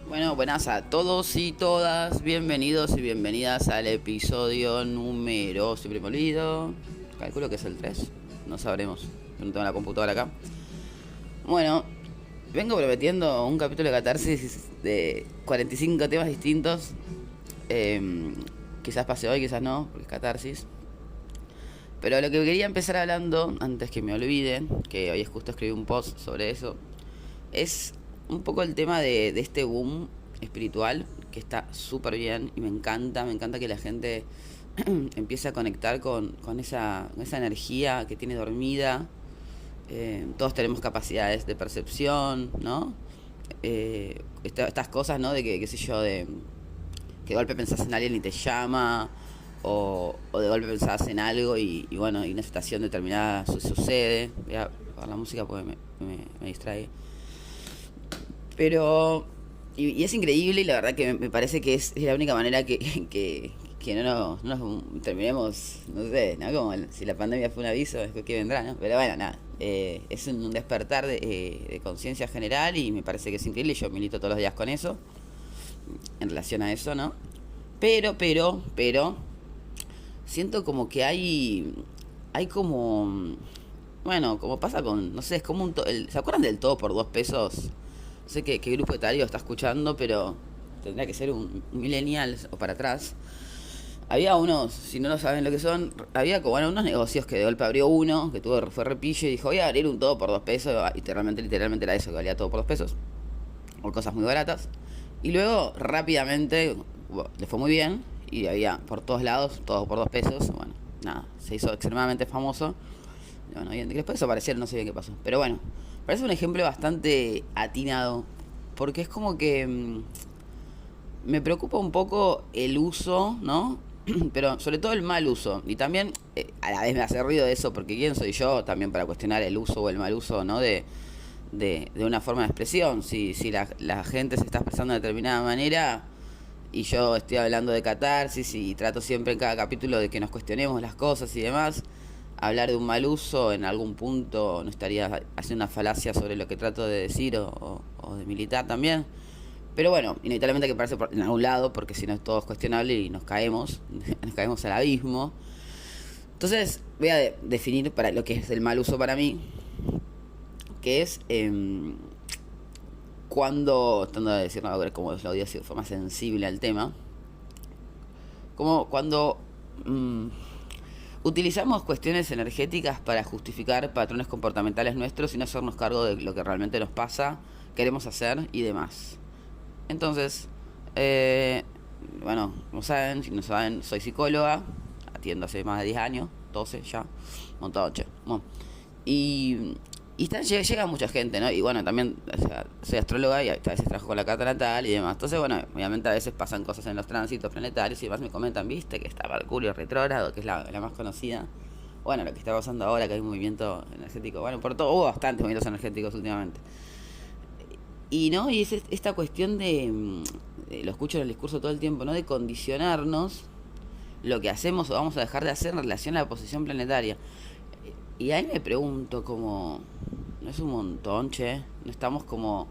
Bueno, buenas a todos y todas, bienvenidos y bienvenidas al episodio número, siempre me olvido, calculo que es el 3, no sabremos, yo no tengo la computadora acá. Bueno, vengo prometiendo un capítulo de catarsis de 45 temas distintos, quizás pase hoy, quizás no, porque es catarsis. Pero lo que quería empezar hablando, antes que me olviden, que hoy justo escribí un post sobre eso, es un poco el tema de este boom espiritual que está súper bien y me encanta que la gente empiece a conectar con esa energía que tiene dormida. Todos tenemos capacidades de percepción, ¿no? Estas cosas, ¿no? De que, qué sé yo, de que de golpe pensás en alguien y te llama, o de golpe pensás en algo y bueno, y una situación determinada sucede. Voy a bajar la música porque me distrae. Pero, y es increíble y la verdad que me parece que es la única manera que no nos terminemos, no sé, ¿no? Como si la pandemia fue un aviso, es que vendrá, ¿no? Pero bueno, nada, es un despertar de conciencia general y me parece que es increíble y yo milito todos los días con eso, en relación a eso, ¿no? Pero, siento como que hay como, bueno, como pasa con, no sé, es como ¿se acuerdan del todo por 2 pesos? No sé qué grupo etario está escuchando, pero tendría que ser un millennial o para atrás. Había unos, si no lo saben lo que son, había como bueno, unos negocios que de golpe abrió uno, que fue repille y dijo, voy a abrir un todo por 2 pesos, y literalmente era eso, que valía todo por 2 pesos, o cosas muy baratas. Y luego rápidamente le fue muy bien, y había por todos lados, todo por 2 pesos, bueno, nada, se hizo extremadamente famoso. Bueno, y después desaparecieron, no sé bien qué pasó. Pero bueno, parece un ejemplo bastante atinado. Porque es como que me preocupa un poco el uso, ¿no? Pero sobre todo el mal uso. Y también a la vez me hace ruido eso, porque ¿quién soy yo también para cuestionar el uso o el mal uso, ¿no? De una forma de expresión. Si la gente se está expresando de determinada manera y yo estoy hablando de catarsis y trato siempre en cada capítulo de que nos cuestionemos las cosas y demás, hablar de un mal uso en algún punto no estaría haciendo una falacia sobre lo que trato de decir o de militar también. Pero bueno, inevitablemente hay que pararse en algún lado, porque si no es todo cuestionable y nos caemos, nos caemos al abismo. Entonces voy a definir para lo que es el mal uso para mí, que es cuando, tratando de decirlo, a ver cómo lo digo de forma sensible al tema, como cuando utilizamos cuestiones energéticas para justificar patrones comportamentales nuestros sin hacernos cargo de lo que realmente nos pasa, queremos hacer y demás. Entonces, bueno, como saben, si no saben, soy psicóloga, atiendo hace más de 10 años, 12 ya, montado, che. Bueno, y, llega mucha gente, ¿no? Y bueno, también, o sea, soy astróloga y a veces trabajo con la carta natal y demás. Entonces, bueno, obviamente a veces pasan cosas en los tránsitos planetarios y demás me comentan, viste, que está Mercurio retrógrado, que es la más conocida. Bueno, lo que está pasando ahora, que hay un movimiento energético, bueno, por todo, hubo bastantes movimientos energéticos últimamente. Y no, y es esta cuestión lo escucho en el discurso todo el tiempo, ¿no? De condicionarnos lo que hacemos o vamos a dejar de hacer en relación a la posición planetaria. Y ahí me pregunto como, ¿no es un montón, che? No estamos como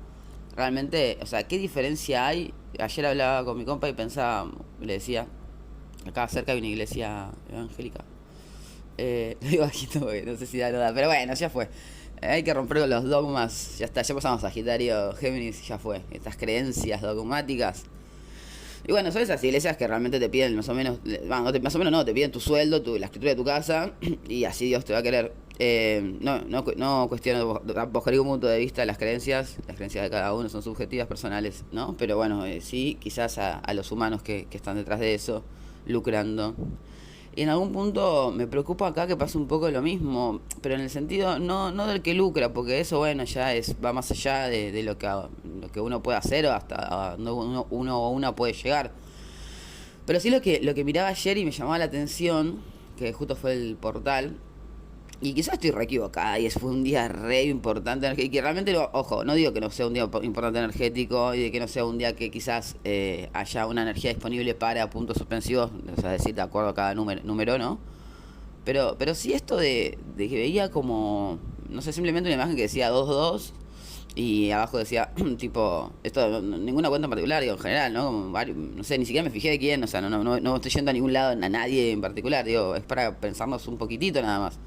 realmente, o sea, ¿qué diferencia hay? Ayer hablaba con mi compa y pensaba, le decía, acá cerca hay una iglesia evangélica. Lo digo bajito porque no sé si da nada, pero bueno, ya fue. Hay que romper con los dogmas, ya está, ya pasamos a Sagitario, Géminis, ya fue. Estas creencias dogmáticas. Y bueno, son esas iglesias que realmente te piden más o menos, bueno, más o menos no, te piden tu sueldo, la escritura de tu casa, y así Dios te va a querer. No cuestiono bajo ningún punto de vista las creencias de cada uno son subjetivas, personales, ¿no? Pero bueno, sí, quizás a los humanos que están detrás de eso, lucrando. Y en algún punto me preocupa acá que pase un poco lo mismo, pero en el sentido no del que lucra, porque eso bueno ya va más allá de lo que uno puede hacer o hasta donde uno o una puede llegar. Pero sí lo que miraba ayer y me llamaba la atención, que justo fue el portal, y quizás estoy re equivocada y fue un día re importante y que realmente, ojo, no digo que no sea un día importante energético y de que no sea un día que quizás haya una energía disponible para puntos suspensivos, o sea, decir de acuerdo a cada número, ¿no? Pero sí esto de que veía como, no sé, simplemente una imagen que decía 2-2 Y abajo decía, tipo, esto, ninguna cuenta en particular, digo, en general, ¿no? Como no sé, ni siquiera me fijé de quién, o sea, no estoy yendo a ningún lado, a nadie en particular, digo, es para pensarnos un poquitito nada más.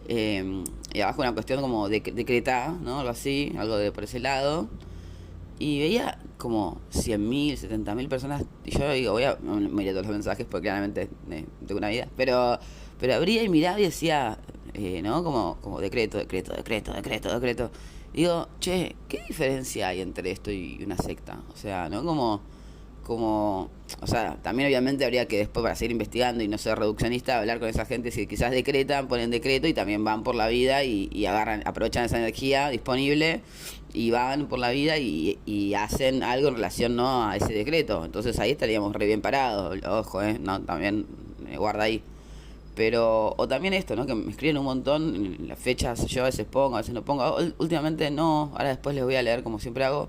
Y abajo una cuestión como de decretar, ¿no? Algo así, algo de por ese lado. Y veía como 100.000, 70.000 personas. Y yo digo, miré todos los mensajes porque claramente tengo una vida. Pero abría y miraba y decía, ¿no? Como decreto, decreto, decreto, decreto, decreto. Y digo, che, ¿qué diferencia hay entre esto y una secta? O sea, ¿no? O sea, también obviamente habría que después, para seguir investigando y no ser reduccionista, hablar con esa gente si quizás decretan, ponen decreto y también van por la vida y agarran, aprovechan esa energía disponible y van por la vida y hacen algo en relación, ¿no?, a ese decreto. Entonces ahí estaríamos re bien parados. Ojo, no, también guarda ahí. Pero, o también esto, ¿no? Que me escriben un montón, las fechas yo a veces pongo, a veces no pongo. Últimamente no, ahora después les voy a leer como siempre hago.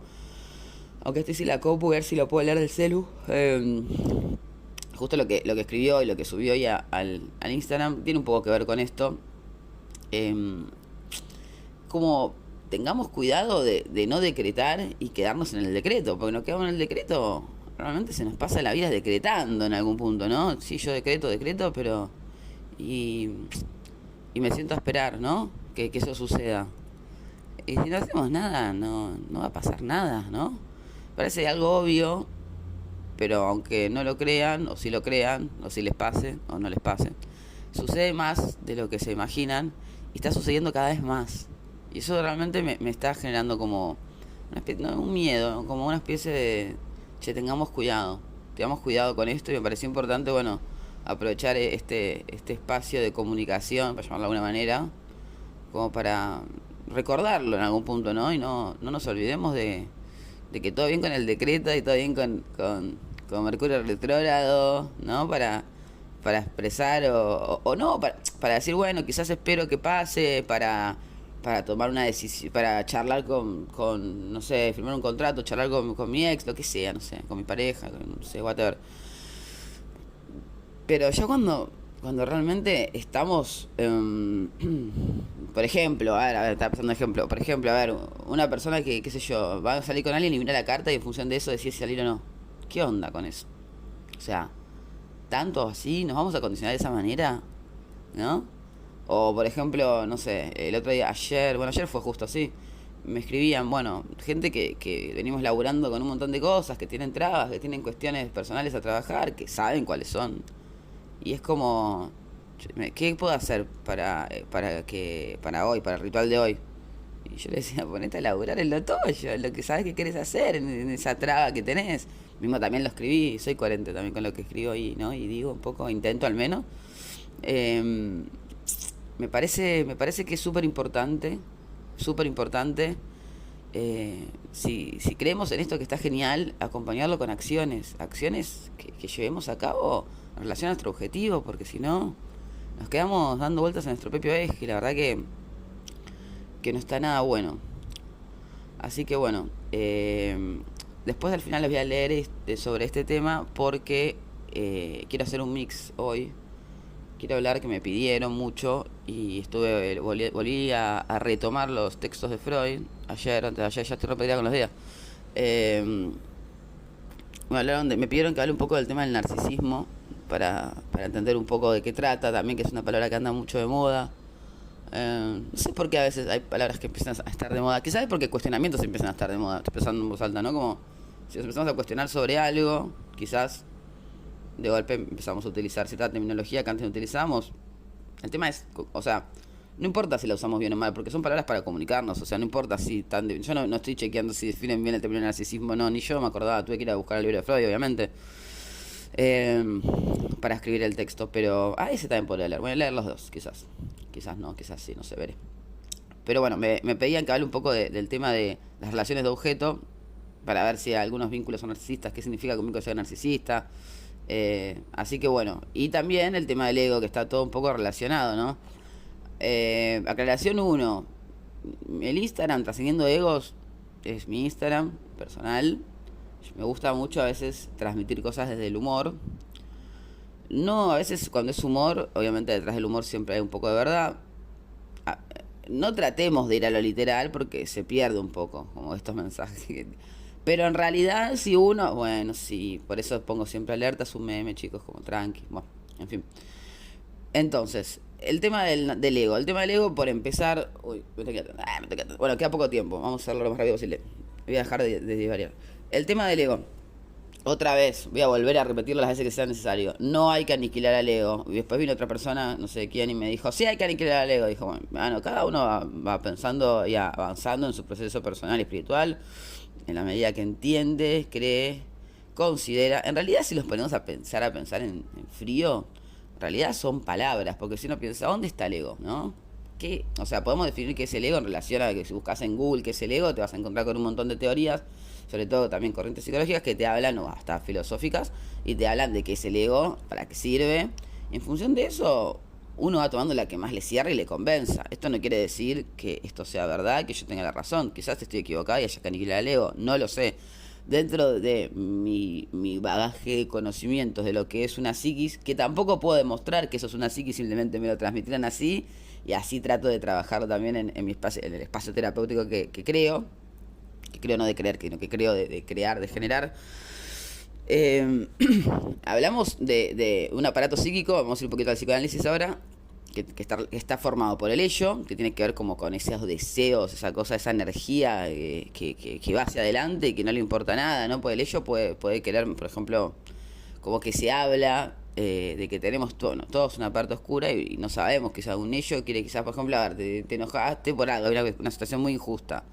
Aunque estoy sin la compu, a ver si lo puedo leer del celu. Justo lo que escribió y lo que subió hoy al Instagram tiene un poco que ver con esto. Como tengamos cuidado de no decretar y quedarnos en el decreto, porque nos quedamos en el decreto, realmente se nos pasa la vida decretando en algún punto, ¿no? Sí, yo decreto, pero... Y, y me siento a esperar, ¿no? Que eso suceda. Y si no hacemos nada, no va a pasar nada, ¿no? Parece algo obvio, pero aunque no lo crean, o si lo crean, o si les pase, o no les pase, sucede más de lo que se imaginan y está sucediendo cada vez más. Y eso realmente me está generando como no, un miedo, como una especie de, che, tengamos cuidado con esto. Y me pareció importante, bueno, aprovechar este espacio de comunicación, para llamarlo de alguna manera, como para recordarlo en algún punto, ¿no? Y no nos olvidemos de que todo bien con el decreto y todo bien con Mercurio retrógrado, ¿no? Para expresar o no, para decir, bueno, quizás espero que pase, para tomar una decisión, para charlar no sé, firmar un contrato, charlar con mi ex, lo que sea, no sé, con mi pareja, no sé, whatever. Pero yo cuando realmente estamos, por ejemplo, a ver, estaba pensando un ejemplo, por ejemplo, a ver, una persona que, qué sé yo, va a salir con alguien y mira la carta y en función de eso decide si salir o no. ¿Qué onda con eso? O sea, tanto así, nos vamos a condicionar de esa manera, ¿no? O por ejemplo, no sé, el otro día, ayer fue justo así, me escribían, bueno, gente que venimos laburando con un montón de cosas, que tienen trabas, que tienen cuestiones personales a trabajar, que saben cuáles son. Y es como, ¿qué puedo hacer para hoy, para el ritual de hoy? Y yo le decía, ponete a laburar en lo tuyo, en lo que sabes que querés hacer, en esa traba que tenés. Mismo también lo escribí, soy coherente también con lo que escribo ahí, ¿no? Y digo un poco, intento al menos. Eh, me parece que es súper importante, si creemos en esto que está genial, acompañarlo con acciones que llevemos a cabo en relación a nuestro objetivo, porque si no, nos quedamos dando vueltas en nuestro propio eje y la verdad que no está nada bueno. Así que bueno, después al final les voy a leer sobre este tema porque quiero hacer un mix hoy. Quiero hablar que me pidieron mucho y volví a retomar los textos de Freud antes de ayer, ya estoy repetida con los días. Me pidieron que hable un poco del tema del narcisismo para entender un poco de qué trata, también que es una palabra que anda mucho de moda. No sé por qué a veces hay palabras que empiezan a estar de moda. Quizás es porque cuestionamientos empiezan a estar de moda, estoy pensando en voz alta, ¿no? Como si nos empezamos a cuestionar sobre algo, quizás de golpe empezamos a utilizar cierta terminología que antes no utilizábamos. El tema es, o sea, no importa si la usamos bien o mal, porque son palabras para comunicarnos, o sea, no importa si yo no estoy chequeando si definen bien el término narcisismo, no, ni yo me acordaba, tuve que ir a buscar el libro de Freud, obviamente, para escribir el texto, pero ese también podría leer, voy a leer los dos, quizás no, quizás sí, no sé, veré. Pero bueno, me pedían que hable un poco del tema de las relaciones de objeto, para ver si algunos vínculos son narcisistas, qué significa que un vínculo sea narcisista. Así que bueno, y también el tema del ego, que está todo un poco relacionado, ¿no? Aclaración 1, el Instagram Trascendiendo Egos es mi Instagram personal. Me gusta mucho a veces transmitir cosas desde el humor. No, a veces cuando es humor, obviamente detrás del humor siempre hay un poco de verdad. no tratemos de ir a lo literal porque se pierde un poco, como estos mensajes. Pero en realidad, si uno, bueno, sí, por eso pongo siempre alertas, un meme, chicos, como tranqui, bueno, en fin. Entonces, el tema del ego. El tema del ego, por empezar. Uy, bueno, queda poco tiempo. Vamos a hacerlo lo más rápido posible. Voy a dejar de divariar. El tema del ego. Otra vez, voy a volver a repetirlo las veces que sea necesario. No hay que aniquilar al ego. Y después vino otra persona, no sé quién, y me dijo: sí, hay que aniquilar al ego. Dijo: bueno, cada uno va pensando y avanzando en su proceso personal y espiritual. En la medida que entiende, cree, considera. En realidad, si los ponemos a pensar en frío, en realidad son palabras, porque si uno piensa, ¿dónde está el ego? ¿No? ¿Qué? O sea, podemos definir qué es el ego en relación a que si buscas en Google qué es el ego, te vas a encontrar con un montón de teorías, sobre todo también corrientes psicológicas que te hablan, o hasta filosóficas, y te hablan de qué es el ego, para qué sirve. En función de eso, uno va tomando la que más le cierre y le convenza. Esto no quiere decir que esto sea verdad, que yo tenga la razón. Quizás estoy equivocado y haya que aniquilar el ego, no lo sé. Dentro de mi bagaje de conocimientos de lo que es una psiquis, que tampoco puedo demostrar que eso es una psiquis, simplemente me lo transmitieron así, y así trato de trabajarlo también en mi espacio, en el espacio terapéutico que creo no de creer, sino que creo de crear, de generar. Eh, Hablamos de un aparato psíquico, vamos a ir un poquito al psicoanálisis ahora, que está formado por el ello, que tiene que ver como con esos deseos, esa cosa, esa energía que va hacia adelante y que no le importa nada, ¿no? Pues el ello puede querer, por ejemplo, como que se habla de que tenemos todos una parte oscura y no sabemos, quizás un ello quiere, quizás, por ejemplo, a ver, te enojaste por algo, hay una situación muy injusta.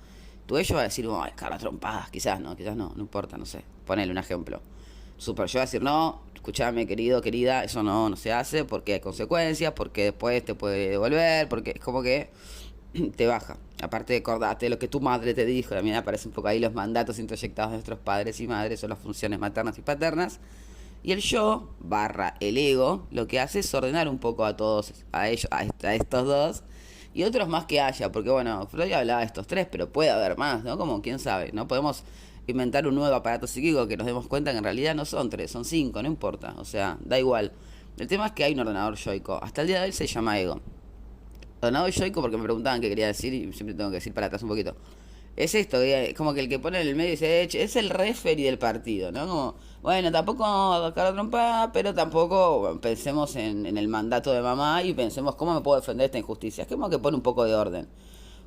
Tu ello va a decir: ay, cara, trompadas, quizás no, no importa, no sé, ponele un ejemplo. Super, yo voy a decir: no, escúchame, querido, querida, eso no se hace porque hay consecuencias, porque después te puede devolver, porque es como que te baja. Aparte, acordate de lo que tu madre te dijo. También aparece un poco ahí los mandatos introyectados de nuestros padres y madres, son las funciones maternas y paternas. Y el yo, barra el ego, lo que hace es ordenar un poco a todos, a ellos, a estos dos, y otros más que haya, porque bueno, Freud hablaba de estos tres, pero puede haber más, ¿no? Como quién sabe, no podemos inventar un nuevo aparato psíquico que nos demos cuenta que en realidad no son tres, son cinco, no importa, o sea, da igual. El tema es que hay un ordenador yoico, hasta el día de hoy se llama ego. Ordenador yoico porque me preguntaban qué quería decir y siempre tengo que decir para atrás un poquito. Es esto, es como que el que pone en el medio dice: es el referee del partido, ¿no? Como, bueno, tampoco cara trompada, pero tampoco pensemos en el mandato de mamá y pensemos cómo me puedo defender esta injusticia. Es como que pone un poco de orden.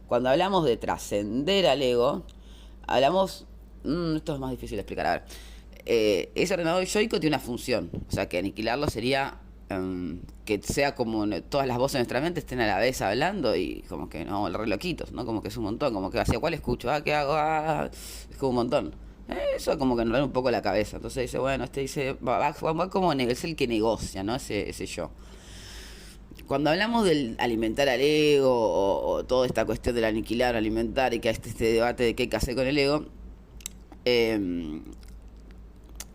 Cuando hablamos de trascender al ego, hablamos. Esto es más difícil de explicar. A ver, ese ordenador yoico tiene una función, o sea que aniquilarlo sería que sea como todas las voces de nuestra mente estén a la vez hablando y como que no, el re loquitos, ¿no? Como que es un montón, como que hacia cuál escucho, ¿qué hago? Es como un montón. Eso como que nos da un poco la cabeza. Entonces dice, bueno, este dice, va como es el que negocia, ¿no? Ese yo. Cuando hablamos del alimentar al ego o toda esta cuestión del aniquilar, alimentar y que este debate de qué hay que hacer con el ego,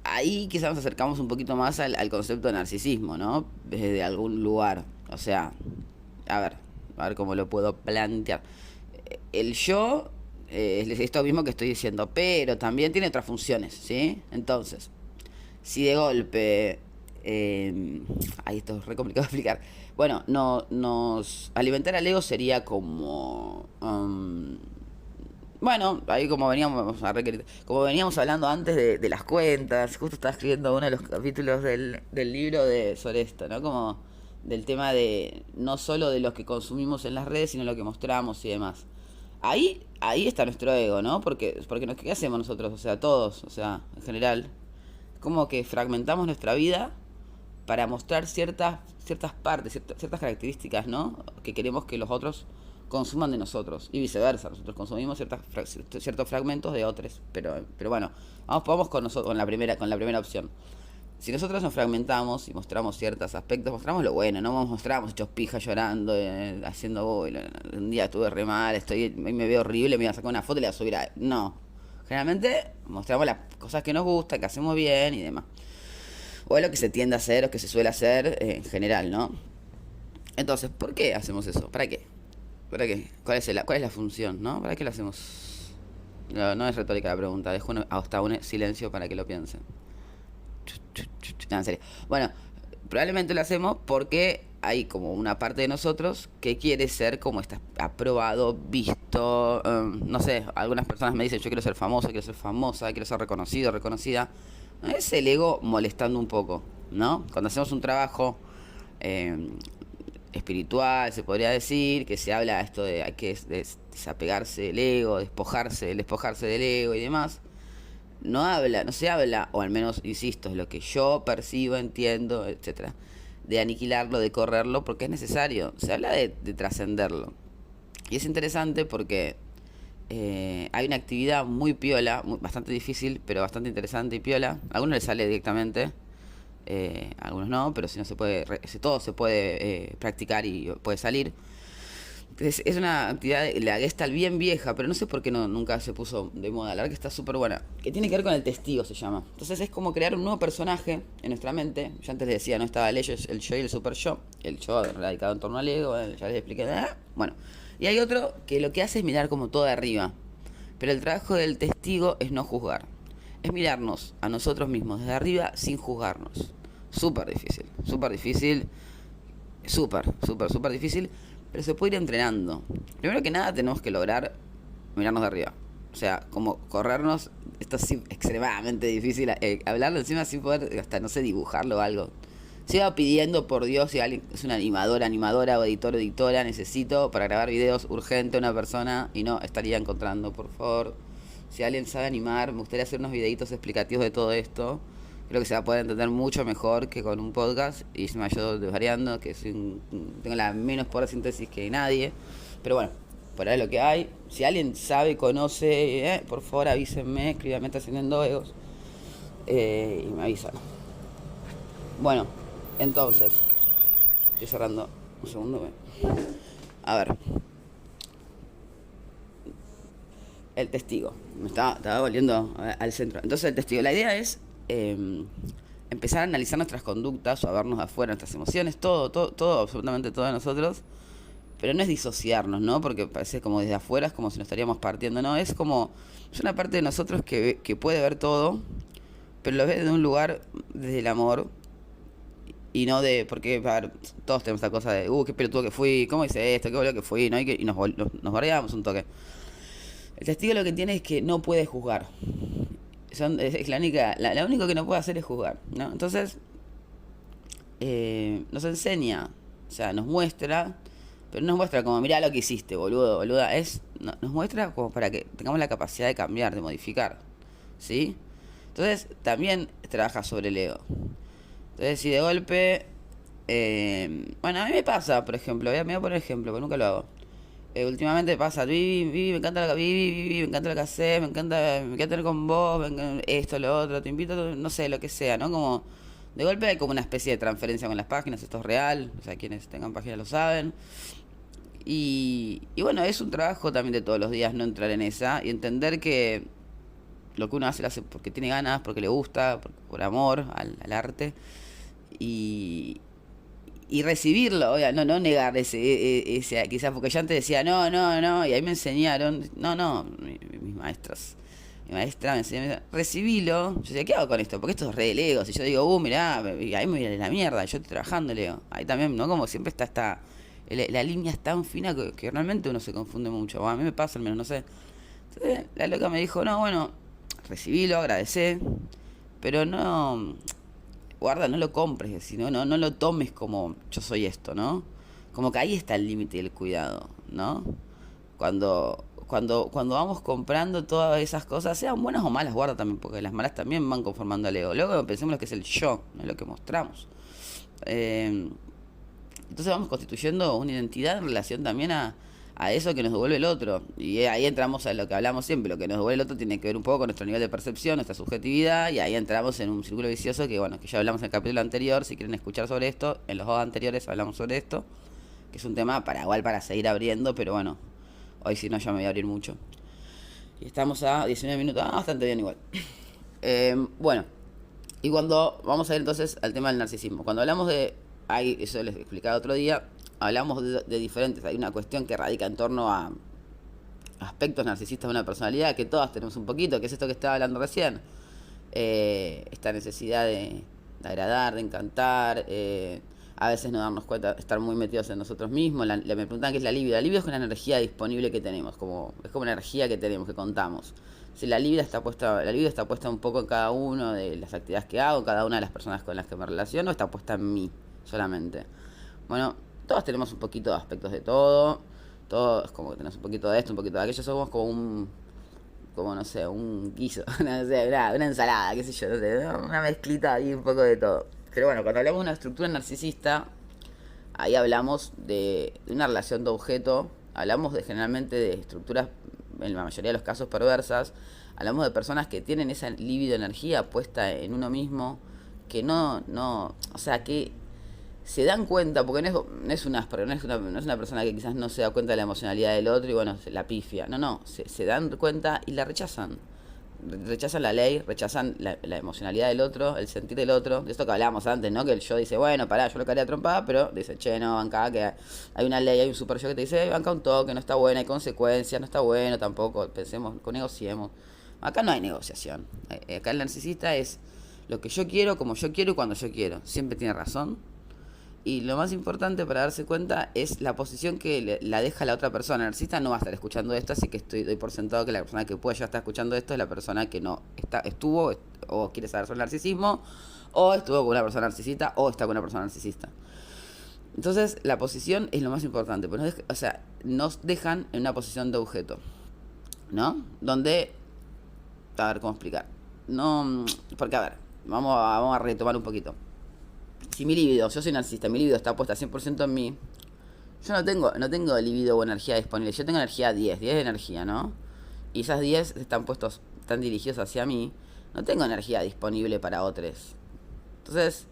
ahí quizás nos acercamos un poquito más al concepto de narcisismo, ¿no? Desde algún lugar. O sea, a ver cómo lo puedo plantear. El yo es esto mismo que estoy diciendo, pero también tiene otras funciones, ¿sí? Entonces, si de golpe... ahí esto es re complicado de explicar. Bueno, nos alimentar al ego sería como... bueno, ahí como veníamos hablando antes de las cuentas, justo estaba escribiendo uno de los capítulos del libro sobre esto, ¿no? Como del tema de no solo de lo que consumimos en las redes, sino lo que mostramos y demás. Ahí está nuestro ego, ¿no? Porque ¿qué hacemos nosotros? O sea, todos, o sea, en general, como que fragmentamos nuestra vida para mostrar ciertas partes, ciertas características, ¿no? Que queremos que los otros consuman de nosotros y viceversa. Nosotros consumimos ciertos fragmentos de otros, pero bueno, vamos con la primera opción. Si nosotros nos fragmentamos y mostramos ciertos aspectos, mostramos lo bueno, no mostramos hechos pijas llorando, haciendo, un día estuve re mal, me veo horrible, me voy a sacar una foto y la voy a subir a... No, generalmente mostramos las cosas que nos gustan, que hacemos bien y demás. O lo que se tiende a hacer, o que se suele hacer en general, ¿no? Entonces, ¿por qué hacemos eso? ¿Para qué? ¿Cuál es la función, no? ¿Para qué lo hacemos? No es retórica la pregunta, dejo hasta un silencio para que lo piensen. No, en serio. Bueno, Probablemente lo hacemos porque hay como una parte de nosotros que quiere ser como está aprobado, visto, no sé, algunas personas me dicen yo quiero ser famoso, quiero ser famosa, quiero ser reconocido, reconocida. Es el ego molestando un poco, ¿no? Cuando hacemos un trabajo eh, espiritual, se podría decir, que se habla esto de hay que desapegarse del ego, despojarse del ego y demás. No se habla, o al menos, insisto, es lo que yo percibo, entiendo, etcétera, de aniquilarlo, de correrlo, porque es necesario. Se habla de trascenderlo. Y es interesante porque hay una actividad muy piola, bastante difícil, pero bastante interesante y piola. A algunos les sale directamente, a algunos no, pero si no se puede, todo se puede practicar y puede salir. Es una actividad de la Gestalt bien vieja, pero no sé por qué nunca se puso de moda. La verdad que está súper buena. Que tiene que ver con el testigo, se llama. Entonces es como crear un nuevo personaje en nuestra mente. Yo antes les decía, no estaba el yo y el super yo. El yo radicado en torno al ego, ya les expliqué. Bueno, y hay otro que lo que hace es mirar como todo de arriba. Pero el trabajo del testigo es no juzgar. Es mirarnos a nosotros mismos desde arriba sin juzgarnos. Súper difícil, súper difícil. Súper difícil. Pero se puede ir entrenando. Primero que nada tenemos que lograr mirarnos de arriba. O sea, como corrernos, esto es extremadamente difícil. Hablarlo encima sin poder, hasta no sé, dibujarlo o algo. Se va pidiendo por Dios si alguien es una animadora o editora, necesito para grabar videos urgente una persona y no estaría encontrando, por favor. Si alguien sabe animar, me gustaría hacer unos videitos explicativos de todo esto. Creo que se va a poder entender mucho mejor que con un podcast. Y se me ayudó desvariando, que tengo la menos poder síntesis que nadie. Pero bueno, por ahí es lo que hay. Si alguien sabe, conoce, por favor avísenme, escríbanme trascendiendo egos. Y me avisan. Bueno, entonces, estoy cerrando un segundo. A ver. El testigo. Me estaba volviendo al centro. Entonces el testigo. La idea es empezar a analizar nuestras conductas o a vernos de afuera, nuestras emociones, todo, absolutamente todo de nosotros. Pero no es disociarnos, ¿no? Porque parece como desde afuera, es como si nos estaríamos partiendo, ¿no? Es como, es una parte de nosotros que puede ver todo, pero lo ve desde un lugar, desde el amor, y no de, porque, a ver, todos tenemos esta cosa de, qué pelotudo que fui, cómo hice esto, qué boludo que fui, ¿no? Y nos bardeamos un toque. El testigo lo que tiene es que no puede juzgar. Es la única, la único que no puede hacer es juzgar, ¿no? Entonces, nos enseña, o sea, nos muestra, pero no nos muestra como, mirá lo que hiciste, boludo, boluda, nos muestra como para que tengamos la capacidad de cambiar, de modificar, ¿sí? Entonces, también trabaja sobre el ego. Entonces, si de golpe, bueno, a mí me pasa, por ejemplo, voy a poner ejemplo, porque nunca lo hago. Últimamente pasa, me encanta me encanta lo que haces, me encanta tener con vos, esto, lo otro, te invito, no sé, lo que sea, ¿no? Como, de golpe hay como una especie de transferencia con las páginas, esto es real, o sea, quienes tengan páginas lo saben. Y bueno, es un trabajo también de todos los días no entrar en esa y entender que lo que uno hace lo hace porque tiene ganas, porque le gusta, por amor al arte. Y recibirlo, oiga, no negar ese, quizás porque yo antes decía, no, y ahí me enseñaron, mis maestros, mi maestra me enseñó, recibilo, yo decía, ¿qué hago con esto? Porque esto es re del ego, si yo digo, mirá, y ahí me viene la mierda, yo estoy trabajando, Leo, ahí también, ¿no? Como siempre está la línea es tan fina que realmente uno se confunde mucho, o a mí me pasa al menos, no sé. Entonces la loca me dijo, no, bueno, recibilo, agradecé, pero no guarda, no lo compres, sino no lo tomes como yo soy esto, ¿no? Como que ahí está el límite del cuidado, ¿no? Cuando vamos comprando todas esas cosas, sean buenas o malas, guarda también, porque las malas también van conformando al ego. Luego pensemos lo que es el yo, no es lo que mostramos. Entonces vamos constituyendo una identidad en relación también a eso que nos devuelve el otro. Y ahí entramos a lo que hablamos siempre, lo que nos devuelve el otro tiene que ver un poco con nuestro nivel de percepción, nuestra subjetividad, y ahí entramos en un círculo vicioso que, bueno, que ya hablamos en el capítulo anterior. Si quieren escuchar sobre esto, en los dos anteriores hablamos sobre esto, que es un tema para seguir abriendo, pero bueno, hoy si no ya me voy a abrir mucho. Y estamos a 19 minutos, bastante bien igual. Bueno, y cuando vamos a ir entonces al tema del narcisismo, cuando hablamos eso les explicaba otro día, hablamos de diferentes, hay una cuestión que radica en torno a aspectos narcisistas de una personalidad, que todas tenemos un poquito, que es esto que estaba hablando recién, esta necesidad agradar, de encantar, a veces no darnos cuenta, estar muy metidos en nosotros mismos. Me preguntan qué es la libido. La libido es una energía disponible que tenemos, es como una energía que tenemos, que contamos. Si la libido está puesta un poco en cada uno de las actividades que hago, cada una de las personas con las que me relaciono, está puesta en mí solamente. Bueno, todos tenemos un poquito de aspectos de todo. Todos como que tenemos un poquito de esto, un poquito de aquello. Somos como no sé, un guiso, no sé, una ensalada, qué sé yo, no sé, una mezclita ahí, un poco de todo. Pero bueno, cuando hablamos de una estructura narcisista, ahí hablamos de una relación de objeto, hablamos generalmente de estructuras, en la mayoría de los casos perversas, hablamos de personas que tienen esa libido energía puesta en uno mismo, que o sea, que se dan cuenta, porque no es una persona que quizás no se da cuenta de la emocionalidad del otro y bueno, la pifia. No, se dan cuenta y la rechazan. Rechazan la ley, rechazan la emocionalidad del otro, el sentir del otro. De esto que hablábamos antes, ¿no? Que el yo dice, bueno, pará, yo lo quería trompada, pero dice, che, no, banca, que hay una ley, hay un super yo que te dice, banca un toque, no está bueno, hay consecuencias, no está bueno tampoco, pensemos, negociemos. Acá no hay negociación. Acá el narcisista es lo que yo quiero, como yo quiero y cuando yo quiero. Siempre tiene razón. Y lo más importante para darse cuenta es la posición que la deja la otra persona. El narcisista no va a estar escuchando esto, así que doy por sentado que la persona que puede ya estar escuchando esto es la persona que no estuvo o quiere saber sobre el narcisismo, o estuvo con una persona narcisista, o está con una persona narcisista. Entonces, la posición es lo más importante. Pues nos dejan en una posición de objeto, ¿no? Donde, a ver cómo explicar. No, porque a ver, vamos a retomar un poquito. Si mi libido, yo soy narcisista, mi libido está puesta 100% en mí, yo no tengo libido o energía disponible, yo tengo energía 10 de energía, ¿no? Y esas 10 están dirigidos hacia mí, no tengo energía disponible para otros. Entonces,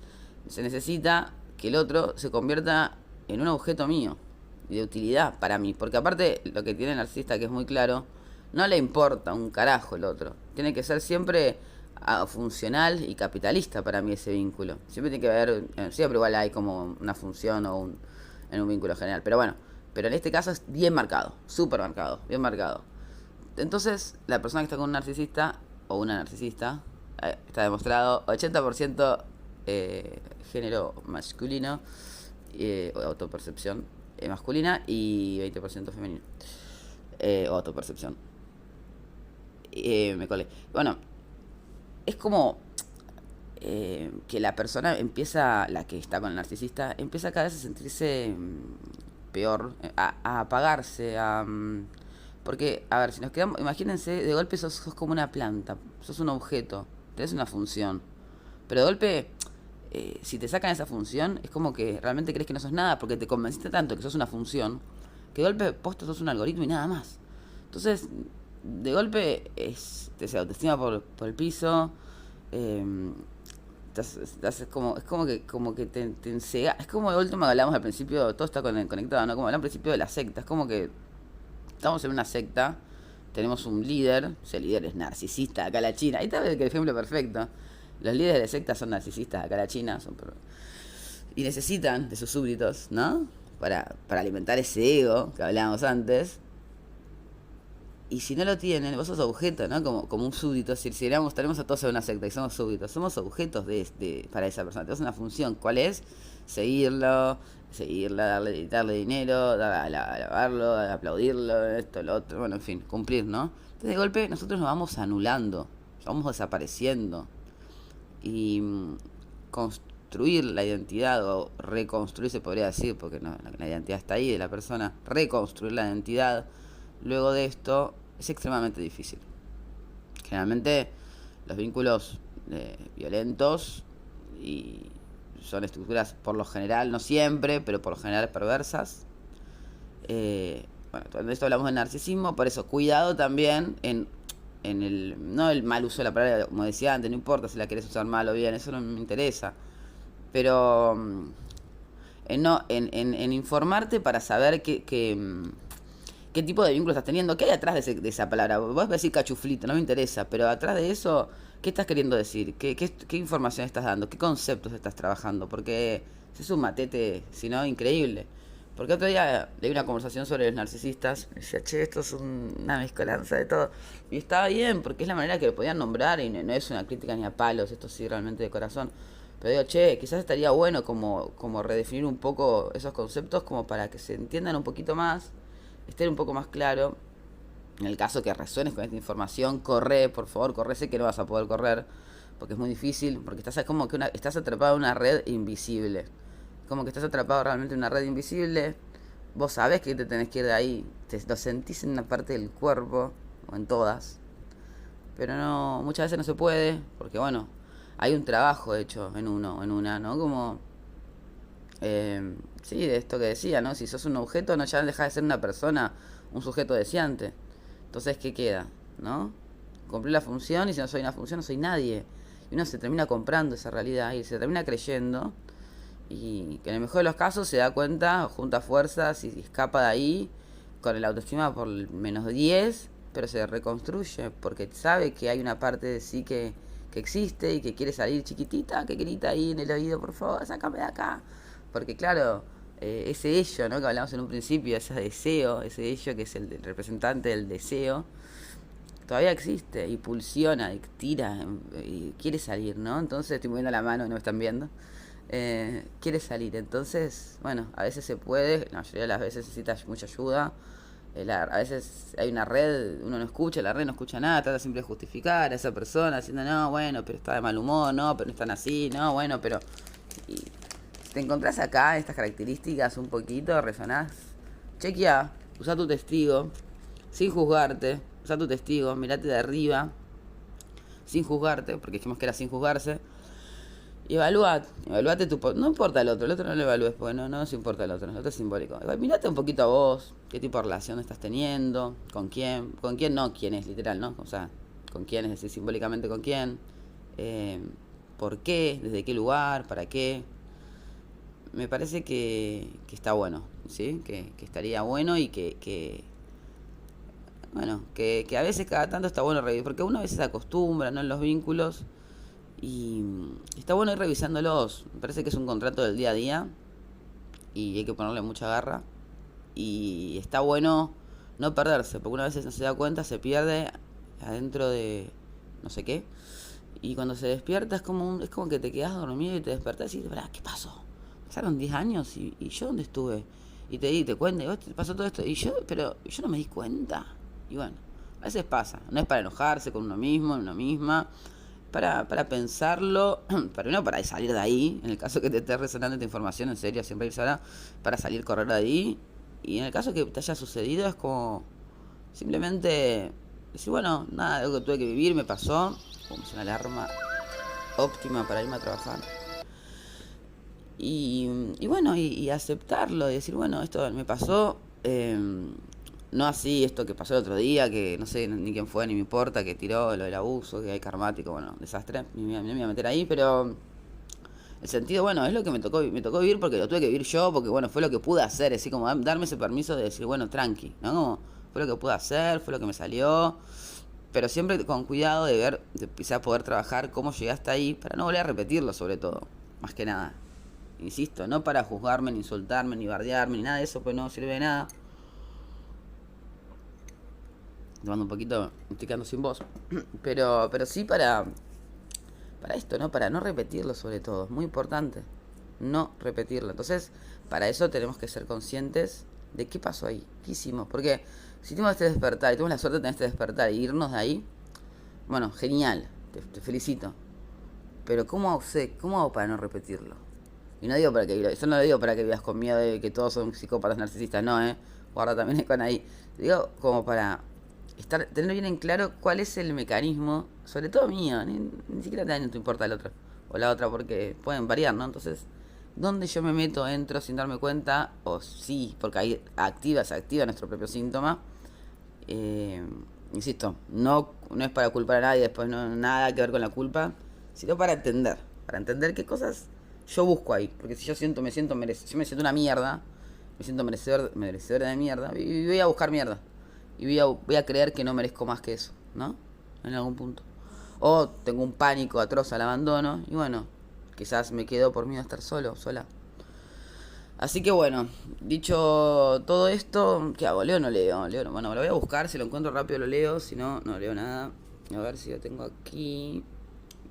se necesita que el otro se convierta en un objeto mío, de utilidad para mí, porque aparte lo que tiene el narcisista, que es muy claro, no le importa un carajo el otro, tiene que ser siempre funcional y capitalista para mí ese vínculo. Siempre tiene que haber, siempre igual hay como una función en un vínculo general. Pero bueno, pero en este caso es bien marcado, súper marcado, bien marcado. Entonces, la persona que está con un narcisista o una narcisista, está demostrado 80% género masculino, o autopercepción masculina y 20% femenino. O autopercepción. Me colé. Bueno, es como que la persona la que está con el narcisista, empieza cada vez a sentirse peor, a apagarse, porque, a ver, si nos quedamos, imagínense, de golpe sos como una planta, sos un objeto, tenés una función, pero de golpe, si te sacan esa función, es como que realmente crees que no sos nada, porque te convenciste tanto que sos una función, que de golpe posto sos un algoritmo y nada más. Entonces, de golpe te autoestima por el piso, es como que te ensega. Es como de último que hablamos al principio, todo está conectado, ¿no? Como hablamos al principio de la secta, es como que estamos en una secta, tenemos un líder, ese líder es narcisista, acá la China, ahí está el ejemplo perfecto. Los líderes de secta son narcisistas, acá la China, y necesitan de sus súbditos, ¿no? Para alimentar ese ego que hablábamos antes. Y si no lo tienen, vos sos objeto, ¿no? Como un súbdito. Si tenemos a todos en una secta y somos súbditos, somos objetos para esa persona. Tenemos una función. ¿Cuál es? Seguirla, darle dinero, alabarlo, aplaudirlo, esto, lo otro. Bueno, en fin, cumplir, ¿no? Entonces, de golpe, nosotros nos vamos anulando, vamos desapareciendo. Y construir la identidad, o reconstruir, se podría decir, porque no, la identidad está ahí de la persona, reconstruir la identidad luego de esto es extremadamente difícil. Generalmente los vínculos violentos y son estructuras por lo general, no siempre, pero por lo general perversas. Bueno, de esto hablamos de narcisismo, por eso cuidado también no el mal uso de la palabra, como decía antes, no importa si la querés usar mal o bien, eso no me interesa. Pero en informarte para saber qué tipo de vínculo estás teniendo, qué hay atrás de esa palabra. Vos vas a decir cachuflito, no me interesa, pero atrás de eso, ¿qué estás queriendo decir? ¿Qué información estás dando? ¿Qué conceptos estás trabajando? Porque es un matete, si no, increíble. Porque otro día leí una conversación sobre los narcisistas, y decía, che, esto es una mezcolanza de todo. Y estaba bien, porque es la manera que lo podían nombrar, y no es una crítica ni a palos, esto sí realmente de corazón. Pero digo, che, quizás estaría bueno como redefinir un poco esos conceptos como para que se entiendan un poquito más, estén un poco más claro. En el caso que resuenes con esta información, corre, por favor, corre, sé que no vas a poder correr, porque es muy difícil, porque estás como que estás atrapado en una red invisible. Como que estás atrapado realmente en una red invisible. Vos sabés que te tenés que ir de ahí, lo sentís en una parte del cuerpo, o en todas, pero no, muchas veces no se puede, porque bueno, hay un trabajo hecho en uno, en una, ¿no? Como, sí, de esto que decía, ¿no? Si sos un objeto, no ya dejas de ser una persona, un sujeto deseante. Entonces, ¿qué queda? ¿No? Cumplir la función y si no soy una función, no soy nadie. Y uno se termina comprando esa realidad y se termina creyendo y que en el mejor de los casos se da cuenta, junta fuerzas y escapa de ahí con el autoestima por -10, pero se reconstruye porque sabe que hay una parte de sí que existe y que quiere salir chiquitita, que grita ahí en el oído, por favor, sácame de acá. Porque claro, ese ello, ¿no? Que hablamos en un principio, ese deseo, ese ello que es el representante del deseo, todavía existe y pulsiona y tira y quiere salir, ¿no? Entonces estoy moviendo la mano, no me están viendo. Quiere salir, entonces, bueno, a veces se puede, la mayoría de las veces necesita mucha ayuda. A veces hay una red, uno no escucha, la red no escucha nada, trata siempre de justificar a esa persona, diciendo, no, bueno, pero está de mal humor, no, pero no están así, no, bueno, pero... Y te encontrás acá estas características un poquito, resonás, chequea, usa tu testigo, sin juzgarte, usa tu testigo, mirate de arriba, sin juzgarte, porque dijimos que era sin juzgarse, y evaluate tu... No importa el otro no lo evalúes, porque no nos importa el otro es simbólico. Mirate un poquito a vos, qué tipo de relación estás teniendo, con quién no, quién es, literal, ¿no? O sea, con quién, es decir, simbólicamente con quién, por qué, desde qué lugar, para qué. Me parece que está bueno, ¿sí? Que estaría bueno y bueno, que a veces cada tanto está bueno reír, porque uno a veces se acostumbra, ¿no? En los vínculos. Y está bueno ir revisándolos. Me parece que es un contrato del día a día y hay que ponerle mucha garra. Y está bueno no perderse, porque una vez no se da cuenta, se pierde adentro de no sé qué. Y cuando se despierta es como que te quedas dormido y te despertás y dices, ¿qué pasó? Pasaron 10 años y yo dónde estuve. Y te cuenta, y vos te pasó todo esto. Pero yo no me di cuenta. Y bueno, a veces pasa. No es para enojarse con uno mismo, una misma. Para pensarlo, para salir de ahí, en el caso que te esté resonando esta información, en serio, siempre para salir, correr de ahí. Y en el caso que te haya sucedido, es como simplemente decir, bueno, nada, algo que tuve que vivir, me pasó, es una alarma óptima para irme a trabajar. Y bueno, y aceptarlo, y decir, bueno, esto me pasó, no así esto que pasó el otro día, que no sé ni quién fue, ni me importa, que tiró lo del abuso, que hay karmático, bueno, desastre, ni me voy a meter ahí, pero el sentido, bueno, es lo que me tocó vivir porque lo tuve que vivir yo, porque bueno, fue lo que pude hacer, así como darme ese permiso de decir, bueno, tranqui, ¿no? Como, fue lo que pude hacer, fue lo que me salió, pero siempre con cuidado de ver, de quizás poder trabajar cómo llegué hasta ahí, para no volver a repetirlo sobre todo, más que nada. Insisto, no para juzgarme, ni insultarme, ni bardearme, ni nada de eso, pues no sirve de nada. Tomando un poquito, me estoy quedando sin voz. Pero sí para esto, ¿no? Para no repetirlo sobre todo. Es muy importante no repetirlo. Entonces, para eso tenemos que ser conscientes de qué pasó ahí, qué hicimos. Porque si tenemos este despertar y tenemos la suerte de tener este despertar y irnos de ahí, bueno, genial, te felicito. Pero ¿cómo hago para no repetirlo? Y no digo para que eso no lo digo para que vivas con miedo de que todos son psicópatas narcisistas, no, guarda también con ahí. Digo como para tener bien en claro cuál es el mecanismo, sobre todo mío, ni siquiera te importa el otro o la otra porque pueden variar, ¿no? Entonces, ¿dónde yo me meto, entro sin darme cuenta? O sí, porque ahí se activa nuestro propio síntoma. Insisto, no es para culpar a nadie, después no nada que ver con la culpa, sino para entender qué cosas yo busco ahí, porque si yo me siento una mierda, me siento merecedor de mierda, y voy a buscar mierda. Y voy a creer que no merezco más que eso, ¿no? En algún punto. O tengo un pánico atroz al abandono, y bueno, quizás me quedo por miedo a estar sola. Así que bueno, dicho todo esto, ¿qué hago? ¿Leo o no leo? Bueno, me lo voy a buscar, si lo encuentro rápido lo leo, si no, no leo nada. A ver si lo tengo aquí.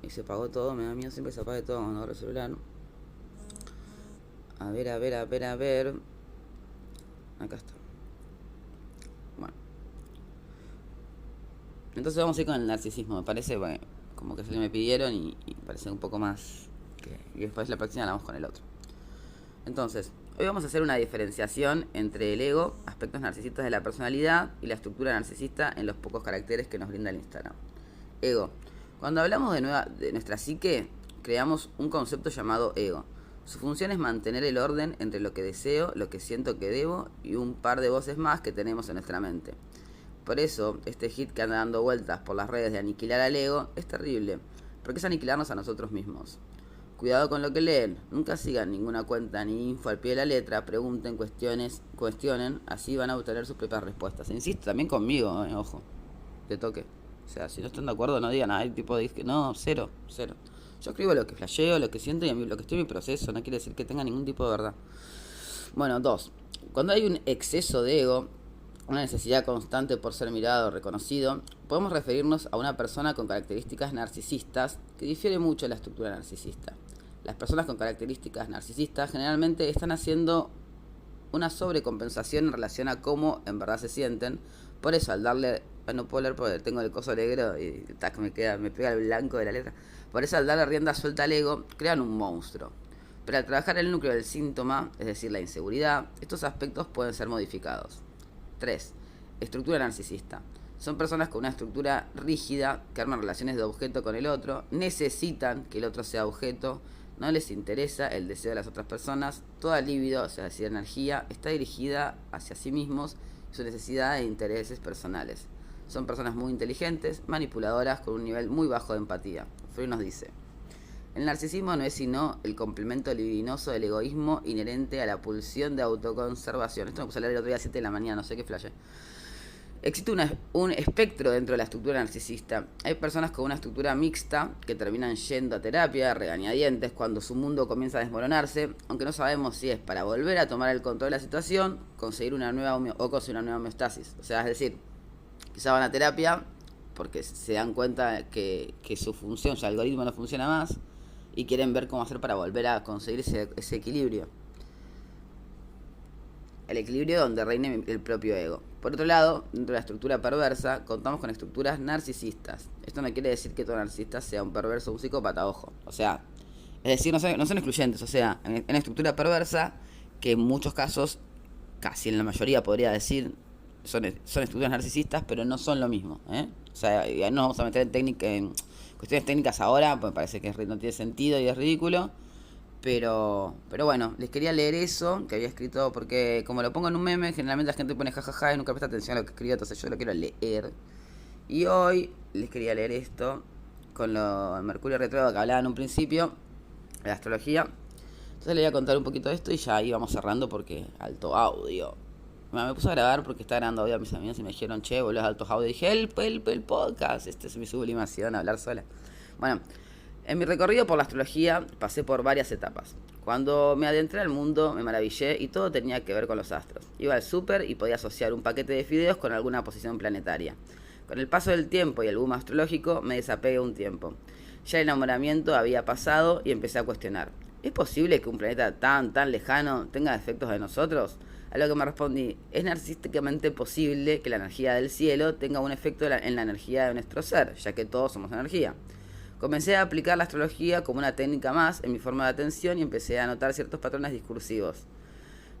Y se apagó todo, me da miedo siempre se apague todo cuando agarro el celular. A ver. Acá está. Bueno. Entonces vamos a ir con el narcisismo, me parece, bueno, como que se me pidieron y parece un poco más. Y después la próxima la vamos con el otro. Entonces, hoy vamos a hacer una diferenciación entre el ego, aspectos narcisistas de la personalidad, y la estructura narcisista en los pocos caracteres que nos brinda el Instagram. Ego. Cuando hablamos de nuestra psique, creamos un concepto llamado ego. Su función es mantener el orden entre lo que deseo, lo que siento que debo y un par de voces más que tenemos en nuestra mente. Por eso, este hit que anda dando vueltas por las redes de aniquilar al ego es terrible, porque es aniquilarnos a nosotros mismos. Cuidado con lo que leen, nunca sigan ninguna cuenta ni info al pie de la letra, pregunten, cuestionen, así van a obtener sus propias respuestas. Insisto, también conmigo, ojo, de toque. O sea, si no están de acuerdo no digan, hay tipo de no, cero. Yo escribo lo que flasheo, lo que siento y a mí, lo que estoy en mi proceso, no quiere decir que tenga ningún tipo de verdad. Bueno, 2. Cuando hay un exceso de ego, una necesidad constante por ser mirado o reconocido, podemos referirnos a una persona con características narcisistas que difiere mucho de la estructura narcisista. Las personas con características narcisistas generalmente están haciendo una sobrecompensación en relación a cómo en verdad se sienten. Por eso, al darle... No puedo leer porque tengo el coso negro y tac, me pega el blanco de la letra. Por eso, al darle rienda suelta al ego, crean un monstruo. Pero al trabajar el núcleo del síntoma, es decir, la inseguridad, estos aspectos pueden ser modificados. 3. Estructura narcisista. Son personas con una estructura rígida que arman relaciones de objeto con el otro, necesitan que el otro sea objeto, no les interesa el deseo de las otras personas, toda libido, o sea, decir energía, está dirigida hacia sí mismos y su necesidad de intereses personales. Son personas muy inteligentes, manipuladoras, con un nivel muy bajo de empatía. Freud nos dice: el narcisismo no es sino el complemento libidinoso del egoísmo inherente a la pulsión de autoconservación. Esto me puse a leer el otro día a 7 de la mañana, no sé qué flash. Existe un espectro dentro de la estructura narcisista. Hay personas con una estructura mixta que terminan yendo a terapia, regañadientes, cuando su mundo comienza a desmoronarse, aunque no sabemos si es para volver a tomar el control de la situación, conseguir una nueva homeostasis. O sea, es decir, quizá van a terapia porque se dan cuenta que su función, su algoritmo no funciona más y quieren ver cómo hacer para volver a conseguir ese equilibrio. El equilibrio donde reine el propio ego. Por otro lado, dentro de la estructura perversa, contamos con estructuras narcisistas. Esto no quiere decir que todo narcisista sea un perverso o un psicópata, ojo. O sea, es decir, no son excluyentes. O sea, en la estructura perversa, que en muchos casos, casi en la mayoría podría decir, son estructuras narcisistas, pero no son lo mismo, ¿eh? O sea, no nos vamos a meter en cuestiones técnicas ahora, pues me parece que no tiene sentido y es ridículo. Pero bueno, les quería leer eso que había escrito, porque como lo pongo en un meme, generalmente la gente pone jajaja y nunca presta atención a lo que escribo, entonces yo lo quiero leer. Y hoy les quería leer esto con lo de Mercurio retrógrado que hablaba en un principio, de la astrología. Entonces les voy a contar un poquito de esto y ya íbamos cerrando porque alto audio. Me puse a grabar porque estaba grabando audio a mis amigos y me dijeron, che, boludo, altos audio. Y dije, el podcast, este es mi sublimación, hablar sola. Bueno, en mi recorrido por la astrología pasé por varias etapas. Cuando me adentré al mundo me maravillé y todo tenía que ver con los astros. Iba al súper y podía asociar un paquete de fideos con alguna posición planetaria. Con el paso del tiempo y el boom astrológico me desapegué un tiempo. Ya el enamoramiento había pasado y empecé a cuestionar: ¿es posible que un planeta tan lejano tenga efectos de nosotros? A lo que me respondí: es narcisísticamente posible que la energía del cielo tenga un efecto en la energía de nuestro ser, ya que todos somos energía. Comencé a aplicar la astrología como una técnica más en mi forma de atención y empecé a notar ciertos patrones discursivos.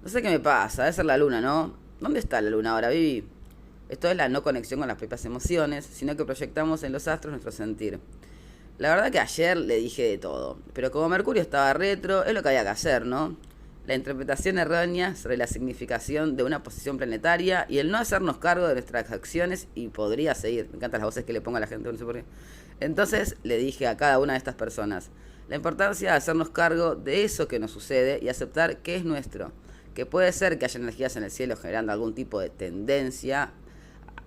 No sé qué me pasa, debe ser la luna, ¿no? ¿Dónde está la luna ahora, Vivi? Esto es la no conexión con las propias emociones, sino que proyectamos en los astros nuestro sentir. La verdad que ayer le dije de todo, pero como Mercurio estaba retro, es lo que había que hacer, ¿no? La interpretación errónea sobre la significación de una posición planetaria y el no hacernos cargo de nuestras acciones, y podría seguir. Me encantan las voces que le pongo a la gente, no sé por qué. Entonces le dije a cada una de estas personas la importancia de hacernos cargo de eso que nos sucede y aceptar que es nuestro. Que puede ser que haya energías en el cielo generando algún tipo de tendencia.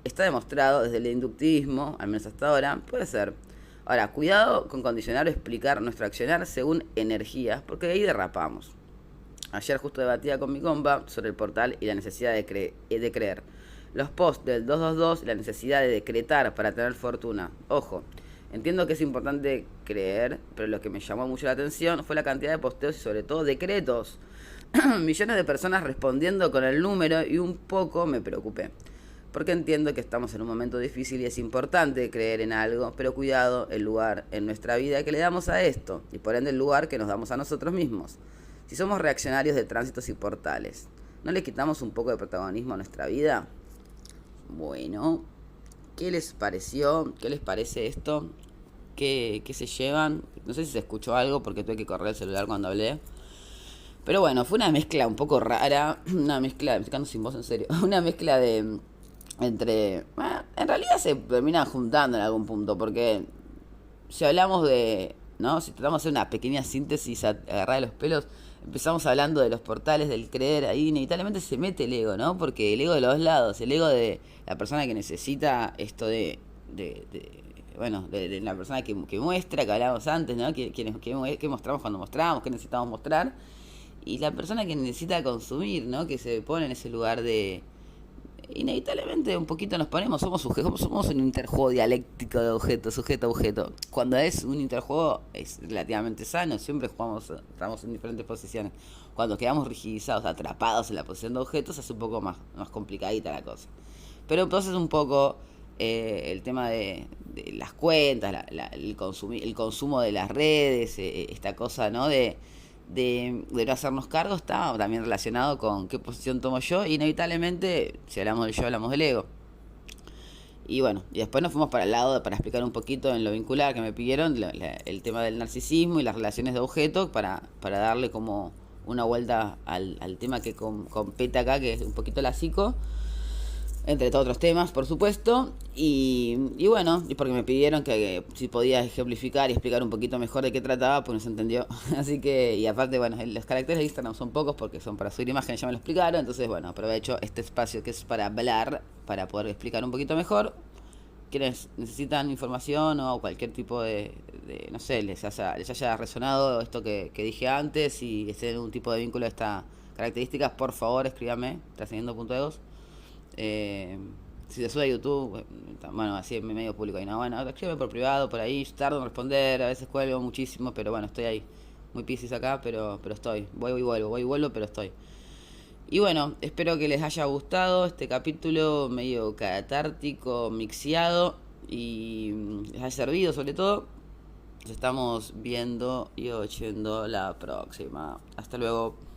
Está demostrado desde el inductivismo, al menos hasta ahora, puede ser. Ahora, cuidado con condicionar o explicar nuestro accionar según energías, porque de ahí derrapamos. Ayer justo debatía con mi compa sobre el portal y la necesidad de creer. Los posts del 222 y la necesidad de decretar para tener fortuna. Ojo, Entiendo que es importante creer, pero lo que me llamó mucho la atención fue la cantidad de posteos y sobre todo decretos. Millones de personas respondiendo con el número y un poco me preocupé. Porque entiendo que estamos en un momento difícil y es importante creer en algo, pero cuidado el lugar en nuestra vida que le damos a esto, y por ende el lugar que nos damos a nosotros mismos. Si somos reaccionarios de tránsitos y portales, ¿no le quitamos un poco de protagonismo a nuestra vida? Bueno, ¿qué les pareció? ¿Qué les parece esto? ¿Qué se llevan? No sé si se escuchó algo porque tuve que correr el celular cuando hablé. Pero bueno, fue una mezcla un poco rara, una mezcla, me estoy quedando sin voz en serio, una mezcla de entre... Bueno, en realidad se termina juntando en algún punto, porque si hablamos de... ¿no? Si tratamos de hacer una pequeña síntesis agarrada de los pelos, empezamos hablando de los portales, del creer, ahí inevitablemente se mete el ego, ¿no? Porque el ego de los dos lados, el ego de la persona que necesita esto de la persona que muestra, que hablábamos antes, ¿no? Que mostramos cuando mostramos, que necesitamos mostrar, y la persona que necesita consumir, ¿no? Que se pone en ese lugar de... Inevitablemente un poquito nos ponemos, somos un interjuego dialéctico de objeto, sujeto-objeto. Cuando es un interjuego es relativamente sano, siempre estamos en diferentes posiciones. Cuando quedamos rigidizados, atrapados en la posición de objetos, es un poco más complicadita la cosa. Pero entonces un poco el tema de las cuentas, el consumo de las redes, esta cosa, ¿no? De no hacernos cargo está también relacionado con qué posición tomo yo. Y inevitablemente, si hablamos del yo, hablamos del ego. Y bueno, y después nos fuimos para el lado para explicar un poquito en lo vincular que me pidieron el tema del narcisismo y las relaciones de objeto para darle como una vuelta al tema que compete acá, que es un poquito la psico, entre todos otros temas, por supuesto. Y bueno, y porque me pidieron que si podía ejemplificar y explicar un poquito mejor de qué trataba, pues no se entendió. Así que, y aparte, bueno, los caracteres de Instagram son pocos porque son para subir imágenes, ya me lo explicaron. Entonces, bueno, aprovecho este espacio que es para hablar, para poder explicar un poquito mejor. Quienes necesitan información o cualquier tipo no sé, les haya resonado esto que dije antes y estén en un tipo de vínculo de estas características, por favor escríbame, trascendiendo.egos. Si te sube a YouTube, bueno, así en mi medio público ahí, no, bueno, escríbeme por privado, por ahí, tardo en responder, a veces cuelgo muchísimo, pero bueno, estoy ahí, muy piscis acá, pero estoy, voy y vuelvo, pero estoy. Y bueno, espero que les haya gustado este capítulo medio catártico, mixiado, y les haya servido sobre todo. Nos estamos viendo y oyendo la próxima. Hasta luego.